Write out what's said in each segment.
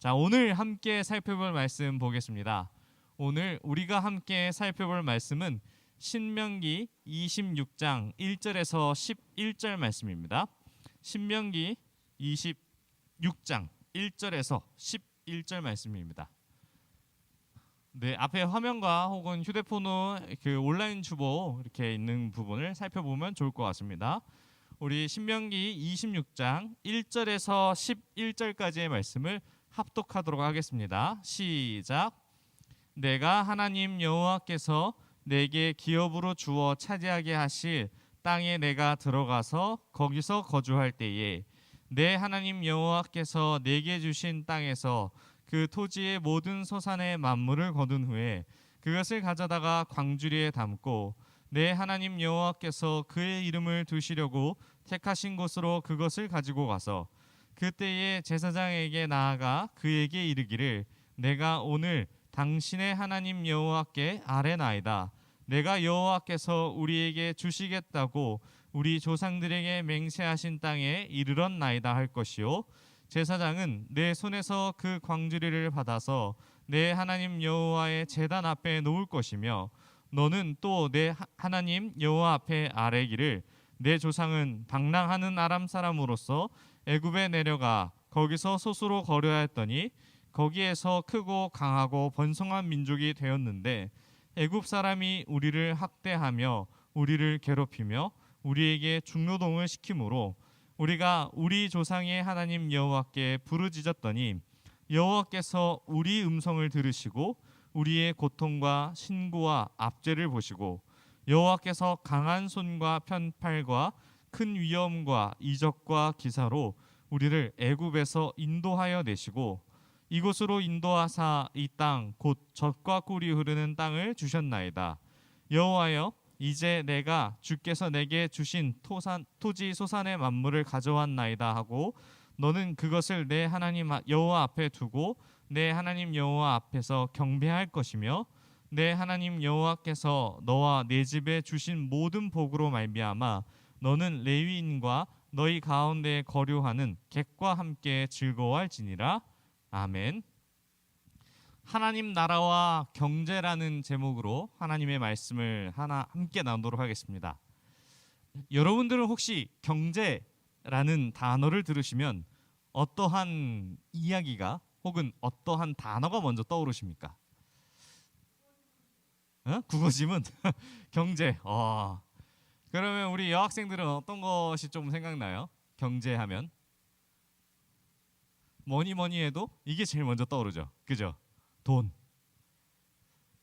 자, 오늘 함께 살펴볼 말씀 보겠습니다. 오늘 우리가 함께 살펴볼 말씀은 신명기 26장 1절에서 11절 말씀입니다. 신명기 26장 1절에서 11절 말씀입니다. 네, 앞에 화면과 혹은 휴대폰으로 온라인 주보 이렇게 있는 부분을 살펴보면 좋을 것 같습니다. 우리 신명기 26장 1절에서 11절까지의 말씀을 합독하도록 하겠습니다. 시작. 내가 하나님 여호와께서 내게 기업으로 주어 차지하게 하실 땅에 내가 들어가서 거기서 거주할 때에 내 하나님 여호와께서 내게 주신 땅에서 그 토지의 모든 소산의 만물을 거둔 후에 그것을 가져다가 광주리에 담고 내 하나님 여호와께서 그의 이름을 두시려고 택하신 곳으로 그것을 가지고 가서 그때에 제사장에게 나아가 그에게 이르기를 내가 오늘 당신의 하나님 여호와께 아뢰나이다. 내가 여호와께서 우리에게 주시겠다고 우리 조상들에게 맹세하신 땅에 이르렀나이다 할 것이요 제사장은 내 손에서 그 광주리를 받아서 내 하나님 여호와의 제단 앞에 놓을 것이며 너는 또 내 하나님 여호와 앞에 아뢰기를 내 조상은 방랑하는 아람 사람으로서 애굽에 내려가 거기서 소수로 거류하였더니 거기에서 크고 강하고 번성한 민족이 되었는데 애굽 사람이 우리를 학대하며 우리를 괴롭히며 우리에게 중노동을 시키므로 우리가 우리 조상의 하나님 여호와께 부르짖었더니 여호와께서 우리 음성을 들으시고 우리의 고통과 신고와 압제를 보시고 여호와께서 강한 손과 편팔과 큰 위엄과 이적과 기사로 우리를 애굽에서 인도하여 내시고 이곳으로 인도하사 이 땅 곧 젖과 꿀이 흐르는 땅을 주셨나이다. 여호와여 이제 내가 주께서 내게 주신 토지 소산의 만물을 가져왔나이다 하고 너는 그것을 내 하나님 여호와 앞에 두고 내 하나님 여호와 앞에서 경배할 것이며 내 하나님 여호와께서 너와 내 집에 주신 모든 복으로 말미암아 너는 레위인과 너희 가운데 거류하는 객과 함께 즐거워할지니라. 아멘. 하나님 나라와 경제라는 제목으로 하나님의 말씀을 함께 나누도록 하겠습니다. 여러분들은 혹시 경제라는 단어를 들으시면 어떠한 이야기가 혹은 어떠한 단어가 먼저 떠오르십니까? 국어지문? 경제. 그러면 우리 여학생들은 어떤 것이 좀 생각나요? 경제하면 뭐니 해도 이게 제일 먼저 떠오르죠. 그죠? 돈.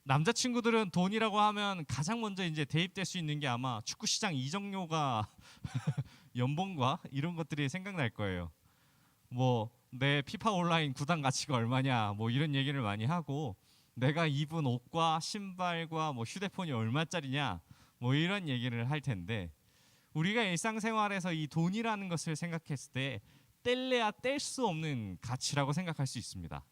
남자친구들은 돈이라고 하면 가장 먼저 이제 대입될 수 있는 게 아마 축구시장 이적료가 연봉과 이런 것들이 생각날 거예요. 뭐 내 피파 온라인 구단 가치가 얼마냐 뭐 이런 얘기를 많이 하고 내가 입은 옷과 신발과 뭐 휴대폰이 얼마짜리냐 뭐 이런 얘기를 할 텐데 우리가 일상생활에서 이 돈이라는 것을 생각했을 때 뗄래야 뗄 수 없는 가치라고 생각할 수 있습니다.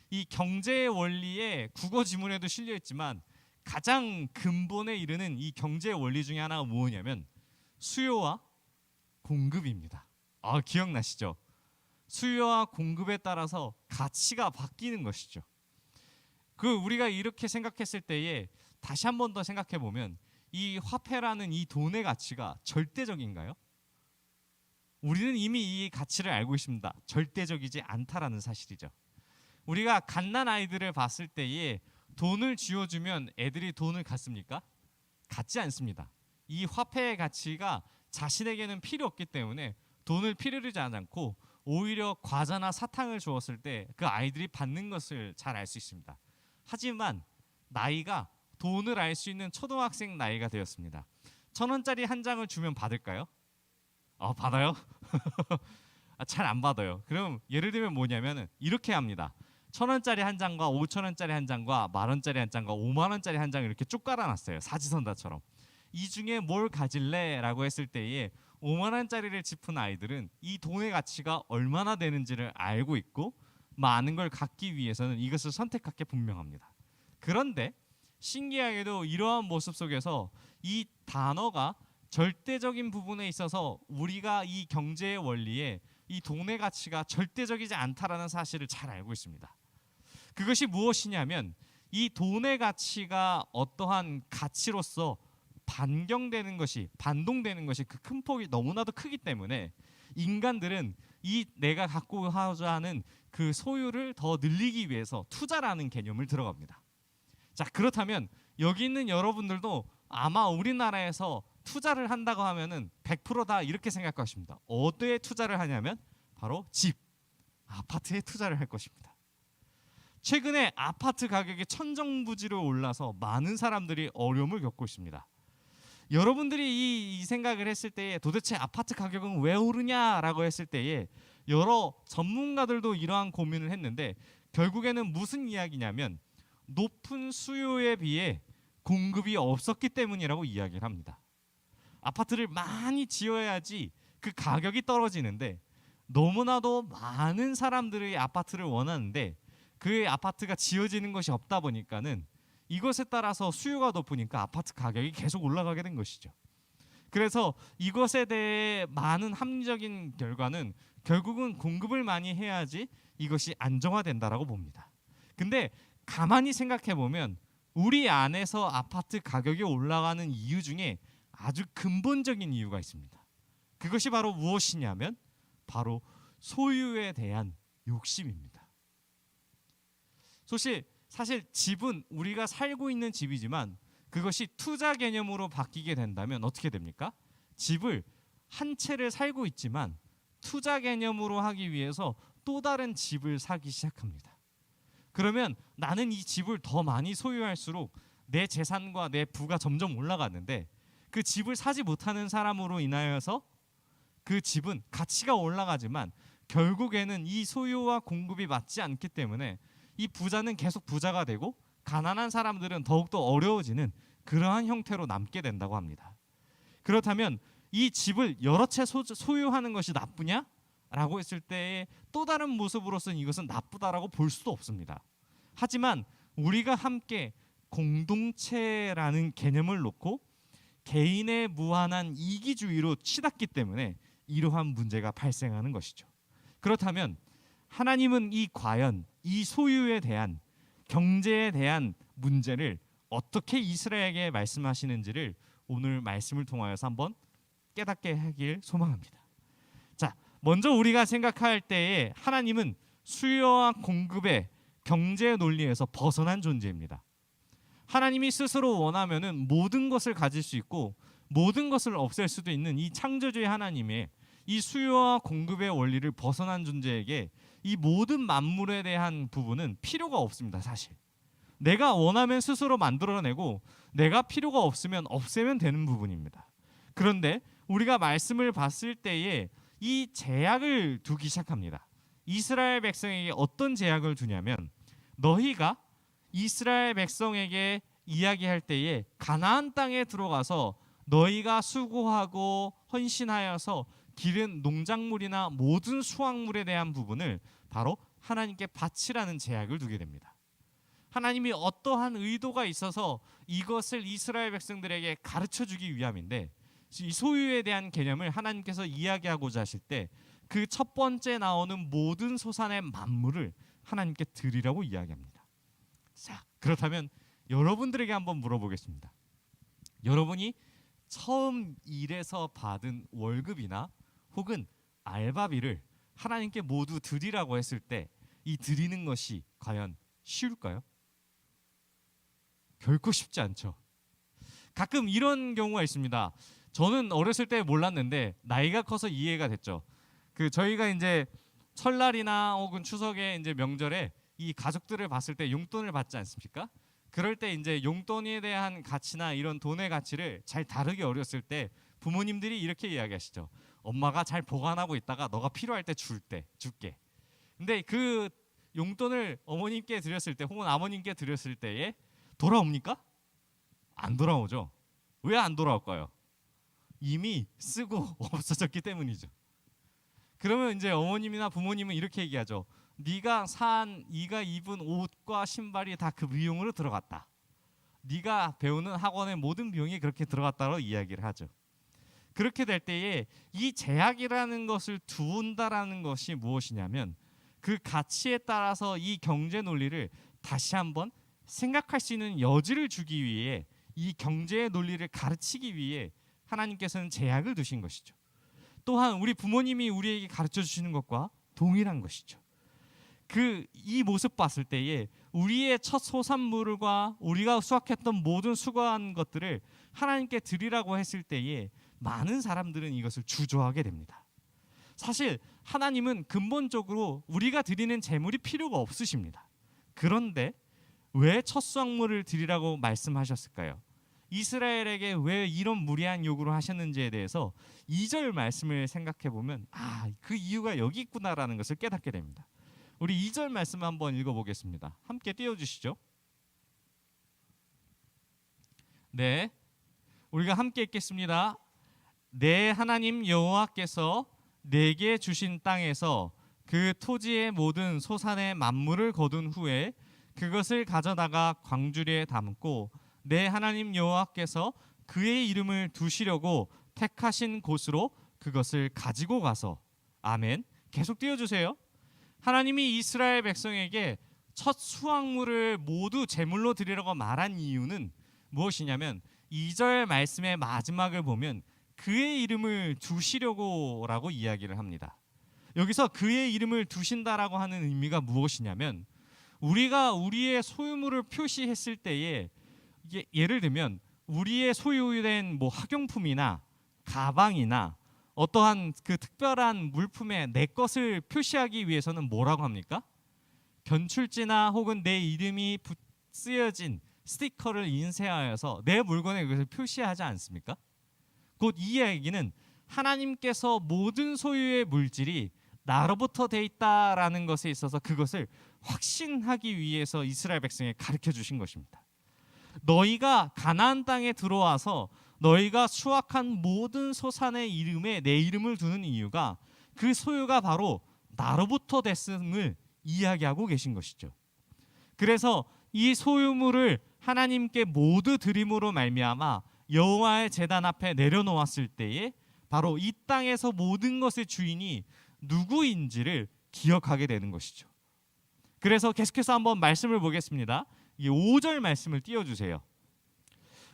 이 경제의 원리에 국어 지문에도 실려 있지만 가장 근본에 이르는 이 경제의 원리 중에 하나가 뭐냐면 수요와 공급입니다. 기억나시죠? 수요와 공급에 따라서 가치가 바뀌는 것이죠. 우리가 이렇게 생각했을 때에 다시 한 번 더 생각해 보면 이 화폐라는 이 돈의 가치가 절대적인가요? 우리는 이미 이 가치를 알고 있습니다. 절대적이지 않다라는 사실이죠. 우리가 갓난 아이들을 봤을 때에 돈을 쥐어주면 애들이 돈을 갖습니까? 갖지 않습니다. 이 화폐의 가치가 자신에게는 필요 없기 때문에 돈을 필요로 하지 않고 오히려 과자나 사탕을 주었을 때 그 아이들이 받는 것을 잘 알 수 있습니다. 하지만 나이가 돈을 알 수 있는 초등학생 나이가 되었습니다. 1,000원짜리 한 장을 주면 받을까요? 받아요? 잘 안 받아요. 그럼 예를 들면 뭐냐면 이렇게 합니다. 1,000원짜리 한 장과 5,000원짜리 한 장과 10,000원짜리 한 장과 50,000원짜리 한 장을 이렇게 쭉 깔아놨어요. 사지선다처럼. 이 중에 뭘 가질래? 라고 했을 때에 50,000원짜리를 짚은 아이들은 이 돈의 가치가 얼마나 되는지를 알고 있고 많은 걸 갖기 위해서는 이것을 선택할 게 분명합니다. 그런데 신기하게도 이러한 모습 속에서 이 단어가 절대적인 부분에 있어서 우리가 이 경제의 원리에 이 돈의 가치가 절대적이지 않다라는 사실을 잘 알고 있습니다. 그것이 무엇이냐면 이 돈의 가치가 어떠한 가치로서 반동되는 것이 그 큰 폭이 너무나도 크기 때문에 인간들은 이 내가 갖고 하고자 하는 그 소유를 더 늘리기 위해서 투자라는 개념을 들어갑니다. 자, 그렇다면 여기 있는 여러분들도 아마 우리나라에서 투자를 한다고 하면은 100%다 이렇게 생각할 것입니다. 어디에 투자를 하냐면 바로 집, 아파트에 투자를 할 것입니다. 최근에 아파트 가격이 천정부지로 올라서 많은 사람들이 어려움을 겪고 있습니다. 여러분들이 이 생각을 했을 때에 도대체 아파트 가격은 왜 오르냐라고 했을 때에 여러 전문가들도 이러한 고민을 했는데 결국에는 무슨 이야기냐면 높은 수요에 비해 공급이 없었기 때문이라고 이야기를 합니다. 아파트를 많이 지어야지 그 가격이 떨어지는데 너무나도 많은 사람들이 아파트를 원하는데 그 아파트가 지어지는 것이 없다 보니까는 이것에 따라서 수요가 높으니까 아파트 가격이 계속 올라가게 된 것이죠. 그래서 이것에 대해 많은 합리적인 결과는 결국은 공급을 많이 해야지 이것이 안정화된다라고 봅니다. 근데 가만히 생각해 보면 우리 안에서 아파트 가격이 올라가는 이유 중에 아주 근본적인 이유가 있습니다. 그것이 바로 무엇이냐면 바로 소유에 대한 욕심입니다. 사실 집은 우리가 살고 있는 집이지만 그것이 투자 개념으로 바뀌게 된다면 어떻게 됩니까? 집을 한 채를 살고 있지만 투자 개념으로 하기 위해서 또 다른 집을 사기 시작합니다. 그러면 나는 이 집을 더 많이 소유할수록 내 재산과 내 부가 점점 올라가는데 그 집을 사지 못하는 사람으로 인하여서 그 집은 가치가 올라가지만 결국에는 이 소유와 공급이 맞지 않기 때문에 이 부자는 계속 부자가 되고 가난한 사람들은 더욱더 어려워지는 그러한 형태로 남게 된다고 합니다. 그렇다면 이 집을 여러 채 소유하는 것이 나쁘냐? 라고 했을 때의 또 다른 모습으로서는 이것은 나쁘다라고 볼 수도 없습니다. 하지만 우리가 함께 공동체라는 개념을 놓고 개인의 무한한 이기주의로 치닫기 때문에 이러한 문제가 발생하는 것이죠. 그렇다면 하나님은 과연 이 소유에 대한 경제에 대한 문제를 어떻게 이스라엘에게 말씀하시는지를 오늘 말씀을 통하여서 한번 깨닫게 하길 소망합니다. 자, 먼저 우리가 생각할 때에 하나님은 수요와 공급의 경제 논리에서 벗어난 존재입니다. 하나님이 스스로 원하면은 모든 것을 가질 수 있고 모든 것을 없앨 수도 있는 이 창조주의 하나님의 이 수요와 공급의 원리를 벗어난 존재에게 이 모든 만물에 대한 부분은 필요가 없습니다. 사실 내가 원하면 스스로 만들어내고 내가 필요가 없으면 없애면 되는 부분입니다. 그런데 우리가 말씀을 봤을 때에 이 제약을 두기 시작합니다. 이스라엘 백성에게 어떤 제약을 두냐면 너희가 이스라엘 백성에게 이야기할 때에 가나안 땅에 들어가서 너희가 수고하고 헌신하여서 기른 농작물이나 모든 수확물에 대한 부분을 바로 하나님께 바치라는 제약을 두게 됩니다. 하나님이 어떠한 의도가 있어서 이것을 이스라엘 백성들에게 가르쳐 주기 위함인데 이 소유에 대한 개념을 하나님께서 이야기하고자 하실 때 그 첫 번째 나오는 모든 소산의 만물을 하나님께 드리라고 이야기합니다. 자, 그렇다면 여러분들에게 한번 물어보겠습니다. 여러분이 처음 일해서 받은 월급이나 혹은 알바비를 하나님께 모두 드리라고 했을 때 이 드리는 것이 과연 쉬울까요? 결코 쉽지 않죠. 가끔 이런 경우가 있습니다. 저는 어렸을 때 몰랐는데 나이가 커서 이해가 됐죠. 저희가 이제 설날이나 혹은 추석에 이제 명절에 이 가족들을 봤을 때 용돈을 받지 않습니까? 그럴 때 이제 용돈에 대한 가치나 이런 돈의 가치를 잘 다루기 어렸을 때 부모님들이 이렇게 이야기하시죠. 엄마가 잘 보관하고 있다가 너가 필요할 때 줄게. 근데 그 용돈을 어머님께 드렸을 때 혹은 아버님께 드렸을 때에 돌아옵니까? 안 돌아오죠. 왜 안 돌아올까요? 이미 쓰고 없어졌기 때문이죠. 그러면 이제 어머님이나 부모님은 이렇게 얘기하죠. 네가 입은 옷과 신발이 다 그 비용으로 들어갔다. 네가 배우는 학원의 모든 비용이 그렇게 들어갔다고 이야기를 하죠. 그렇게 될 때에 이 제약이라는 것을 두은다라는 것이 무엇이냐면 그 가치에 따라서 이 경제 논리를 다시 한번 생각할 수 있는 여지를 주기 위해 이 경제의 논리를 가르치기 위해 하나님께서는 제약을 두신 것이죠. 또한 우리 부모님이 우리에게 가르쳐 주시는 것과 동일한 것이죠. 이 모습 봤을 때에 우리의 첫 소산물과 우리가 수확했던 모든 수고한 것들을 하나님께 드리라고 했을 때에 많은 사람들은 이것을 주저하게 됩니다. 사실 하나님은 근본적으로 우리가 드리는 재물이 필요가 없으십니다. 그런데 왜 첫 수확물을 드리라고 말씀하셨을까요? 이스라엘에게 왜 이런 무리한 요구를 하셨는지에 대해서 2절 말씀을 생각해 보면 그 이유가 여기 있구나라는 것을 깨닫게 됩니다. 우리 2절 말씀 한번 읽어보겠습니다. 함께 띄워주시죠. 네, 우리가 함께 읽겠습니다. 내 하나님 여호와께서 내게 주신 땅에서 그 토지의 모든 소산의 만물을 거둔 후에 그것을 가져다가 광주리에 담고 내 하나님 여호와께서 그의 이름을 두시려고 택하신 곳으로 그것을 가지고 가서. 아멘. 계속 띄워주세요. 하나님이 이스라엘 백성에게 첫 수확물을 모두 제물로 드리라고 말한 이유는 무엇이냐면 2절 말씀의 마지막을 보면 그의 이름을 두시려고라고 이야기를 합니다. 여기서 그의 이름을 두신다라고 하는 의미가 무엇이냐면 우리가 우리의 소유물을 표시했을 때에 예를 들면 우리의 소유된 학용품이나 가방이나 어떠한 그 특별한 물품에 내 것을 표시하기 위해서는 뭐라고 합니까? 견출지나 혹은 내 이름이 쓰여진 스티커를 인쇄하여서 내 물건에 그것을 표시하지 않습니까? 곧 이 이야기는 하나님께서 모든 소유의 물질이 나로부터 돼 있다라는 것에 있어서 그것을 확신하기 위해서 이스라엘 백성에 가르쳐 주신 것입니다. 너희가 가나안 땅에 들어와서 너희가 수확한 모든 소산의 이름에 내 이름을 두는 이유가 그 소유가 바로 나로부터 됐음을 이야기하고 계신 것이죠. 그래서 이 소유물을 하나님께 모두 드림으로 말미암아 여호와의 제단 앞에 내려놓았을 때에 바로 이 땅에서 모든 것의 주인이 누구인지를 기억하게 되는 것이죠. 그래서 계속해서 한번 말씀을 보겠습니다. 이 5절 말씀을 띄워주세요.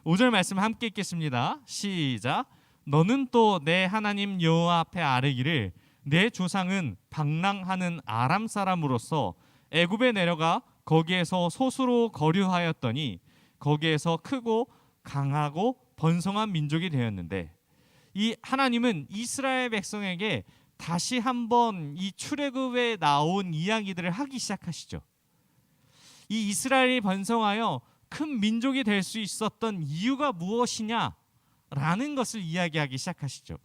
5절 말씀 함께 읽겠습니다. 시작. 너는 또 내 하나님 여호와 앞에 아뢰기를 내 조상은 방랑하는 아람 사람으로서 애굽에 내려가 거기에서 소수로 거류하였더니 거기에서 크고 강하고 번성한 민족이 되었는데. 이 하나님은 이스라엘 백성에게 다시 한번 이 출애굽에 나온 이야기들을 하기 시작하시죠. 이 이스라엘이 번성하여 큰 민족이 될 수 있었던 이유가 무엇이냐라는 것을 이야기하기 시작하시죠.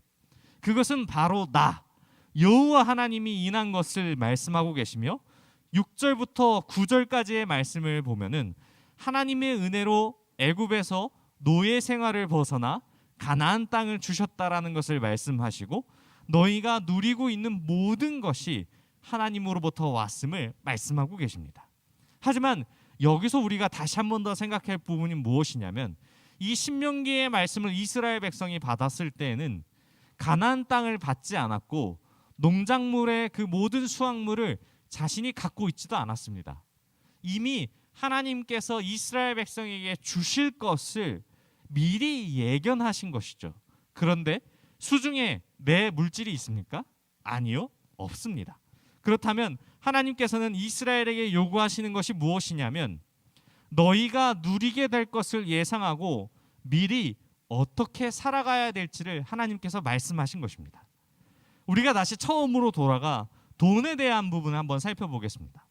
그것은 바로 나 여호와 하나님이 인한 것을 말씀하고 계시며 6절부터 9절까지의 말씀을 보면은 하나님의 은혜로 애굽에서 노예 생활을 벗어나 가나안 땅을 주셨다라는 것을 말씀하시고 너희가 누리고 있는 모든 것이 하나님으로부터 왔음을 말씀하고 계십니다. 하지만 여기서 우리가 다시 한 번 더 생각할 부분이 무엇이냐면 이 신명기의 말씀을 이스라엘 백성이 받았을 때에는 가나안 땅을 받지 않았고 농작물의 그 모든 수확물을 자신이 갖고 있지도 않았습니다. 이미 하나님께서 이스라엘 백성에게 주실 것을 미리 예견하신 것이죠. 그런데 수중에 내 물질이 있습니까? 아니요, 없습니다. 그렇다면 하나님께서는 이스라엘에게 요구하시는 것이 무엇이냐면 너희가 누리게 될 것을 예상하고 미리 어떻게 살아가야 될지를 하나님께서 말씀하신 것입니다. 우리가 다시 처음으로 돌아가 돈에 대한 부분을 한번 살펴보겠습니다.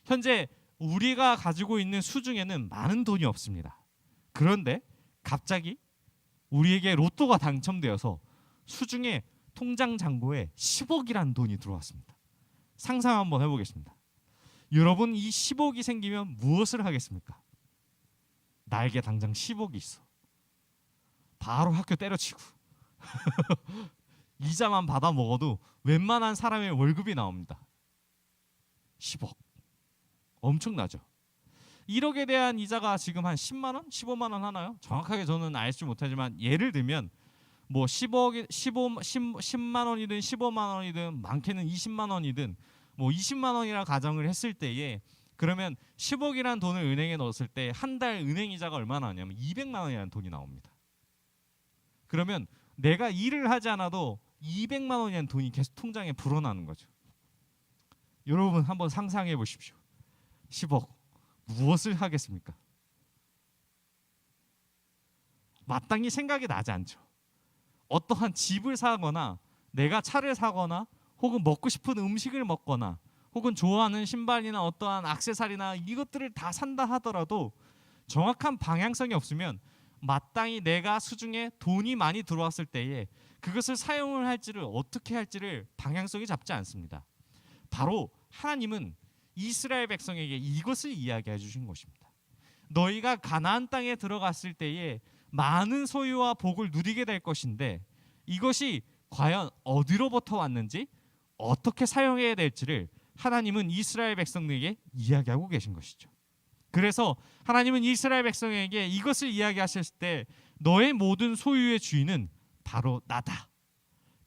현재 우리가 가지고 있는 수중에는 많은 돈이 없습니다. 그런데 갑자기 우리에게 로또가 당첨되어서 수중에 통장 잔고에 10억이라는 돈이 들어왔습니다. 상상 한번 해보겠습니다. 여러분, 이 10억이 생기면 무엇을 하겠습니까? 나에게 당장 10억이 있어. 바로 학교 때려치고 이자만 받아 먹어도 웬만한 사람의 월급이 나옵니다. 10억. 엄청나죠? 1억에 대한 이자가 지금 한 10만 원, 15만 원 하나요? 정확하게 저는 알지 못하지만 예를 들면 뭐 10만 원이든 15만 원이든 많게는 20만 원이든 뭐 20만 원이라 가정을 했을 때에 그러면 10억이라는 돈을 은행에 넣었을 때 한 달 은행 이자가 얼마나 나냐면 200만 원이라는 돈이 나옵니다. 그러면 내가 일을 하지 않아도 200만 원이라는 돈이 계속 통장에 불어나는 거죠. 여러분 한번 상상해 보십시오. 10억 무엇을 하겠습니까? 마땅히 생각이 나지 않죠. 어떠한 집을 사거나 내가 차를 사거나 혹은 먹고 싶은 음식을 먹거나 혹은 좋아하는 신발이나 어떠한 액세서리나 이것들을 다 산다 하더라도 정확한 방향성이 없으면 마땅히 내가 수중에 돈이 많이 들어왔을 때에 그것을 사용을 할지를 어떻게 할지를 방향성이 잡지 않습니다. 바로 하나님은 이스라엘 백성에게 이것을 이야기해 주신 것입니다. 너희가 가나안 땅에 들어갔을 때에 많은 소유와 복을 누리게 될 것인데 이것이 과연 어디로부터 왔는지 어떻게 사용해야 될지를 하나님은 이스라엘 백성들에게 이야기하고 계신 것이죠. 그래서 하나님은 이스라엘 백성에게 이것을 이야기하셨을 때 너의 모든 소유의 주인은 바로 나다.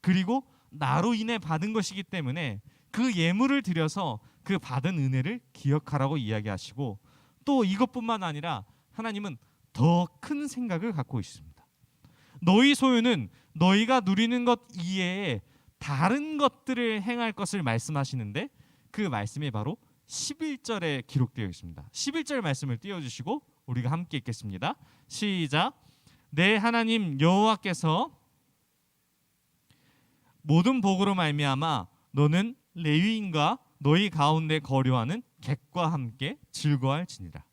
그리고 나로 인해 받은 것이기 때문에 그 예물을 드려서 그 받은 은혜를 기억하라고 이야기하시고 또 이것뿐만 아니라 하나님은 더 큰 생각을 갖고 있습니다. 너희 소유는 너희가 누리는 것 이외에 다른 것들을 행할 것을 말씀하시는데 그 말씀이 바로 11절에 기록되어 있습니다. 11절 말씀을 띄워주시고 우리가 함께 읽겠습니다. 시작. 내 하나님 여호와께서 모든 복으로 말미암아 너는 레위인과 너희 가운데 거류하는 객과 함께 즐거워할지니라.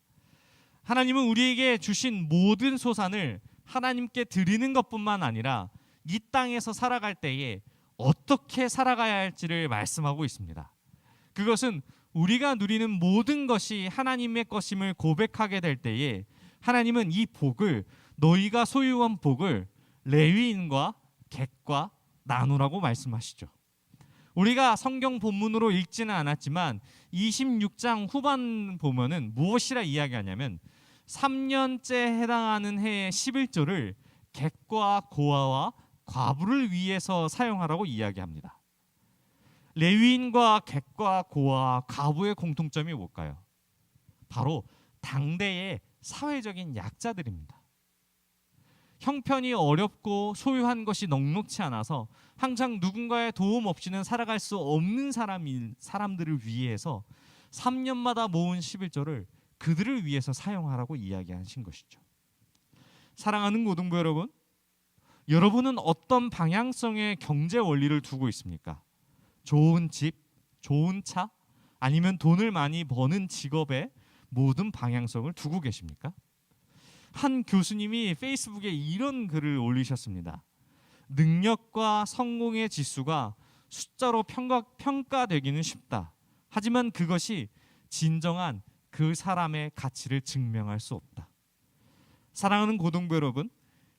하나님은 우리에게 주신 모든 소산을 하나님께 드리는 것뿐만 아니라 이 땅에서 살아갈 때에 어떻게 살아가야 할지를 말씀하고 있습니다. 그것은 우리가 누리는 모든 것이 하나님의 것임을 고백하게 될 때에 하나님은 이 복을 너희가 소유한 복을 레위인과 객과 나누라고 말씀하시죠. 우리가 성경 본문으로 읽지는 않았지만 26장 후반 보면은 무엇이라 이야기하냐면 3년째 해당하는 해의 11조를 객과 고아와 과부를 위해서 사용하라고 이야기합니다. 레위인과 객과 고아, 과부의 공통점이 뭘까요? 바로 당대의 사회적인 약자들입니다. 형편이 어렵고 소유한 것이 넉넉치 않아서 항상 누군가의 도움 없이는 살아갈 수 없는 사람들을 위해서 3년마다 모은 11조를 그들을 위해서 사용하라고 이야기하신 것이죠. 사랑하는 고등부 여러분, 여러분은 어떤 방향성의 경제 원리를 두고 있습니까? 좋은 집, 좋은 차, 아니면 돈을 많이 버는 직업에 모든 방향성을 두고 계십니까? 한 교수님이 페이스북에 이런 글을 올리셨습니다. 능력과 성공의 지수가 숫자로 평가되기는 쉽다. 하지만 그것이 진정한 그 사람의 가치를 증명할 수 없다. 사랑하는 고등부 여러분,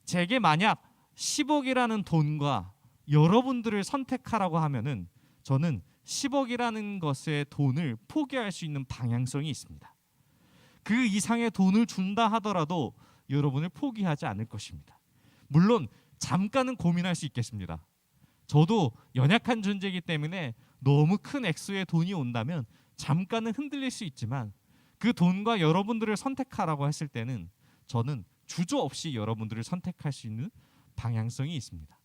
제게 만약 10억이라는 돈과 여러분들을 선택하라고 하면은 저는 10억이라는 것의 돈을 포기할 수 있는 방향성이 있습니다. 그 이상의 돈을 준다 하더라도 여러분을 포기하지 않을 것입니다. 물론 잠깐은 고민할 수 있겠습니다. 저도 연약한 존재이기 때문에 너무 큰 액수의 돈이 온다면 잠깐은 흔들릴 수 있지만 그 돈과 여러분들을 선택하라고 했을 때는 저는 주저없이 여러분들을 선택할 수 있는 방향성이 있습니다.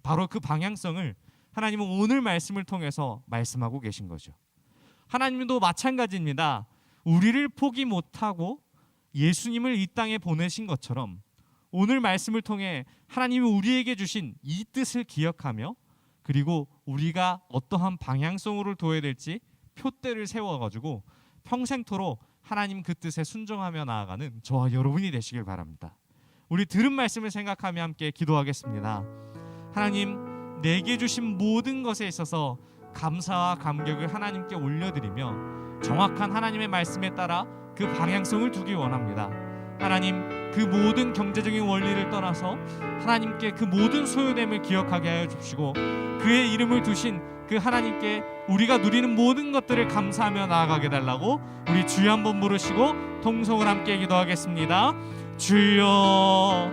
바로 그 방향성을 하나님은 오늘 말씀을 통해서 말씀하고 계신 거죠. 하나님도 마찬가지입니다. 우리를 포기 못하고 예수님을 이 땅에 보내신 것처럼 오늘 말씀을 통해 하나님이 우리에게 주신 이 뜻을 기억하며 그리고 우리가 어떠한 방향성으로 둬야 될지 표대를 세워가지고 평생토록 하나님 그 뜻에 순종하며 나아가는 저와 여러분이 되시길 바랍니다. 우리 들은 말씀을 생각하며 함께 기도하겠습니다. 하나님, 내게 주신 모든 것에 있어서 감사와 감격을 하나님께 올려드리며 정확한 하나님의 말씀에 따라 그 방향성을 두기 원합니다. 하나님, 그 모든 경제적인 원리를 떠나서 하나님께 그 모든 소유됨을 기억하게 하여 주시고 그의 이름을 두신 그 하나님께 우리가 누리는 모든 것들을 감사하며 나아가게 달라고 우리 주여 한번 부르시고 통성을 함께 기도하겠습니다. 주여.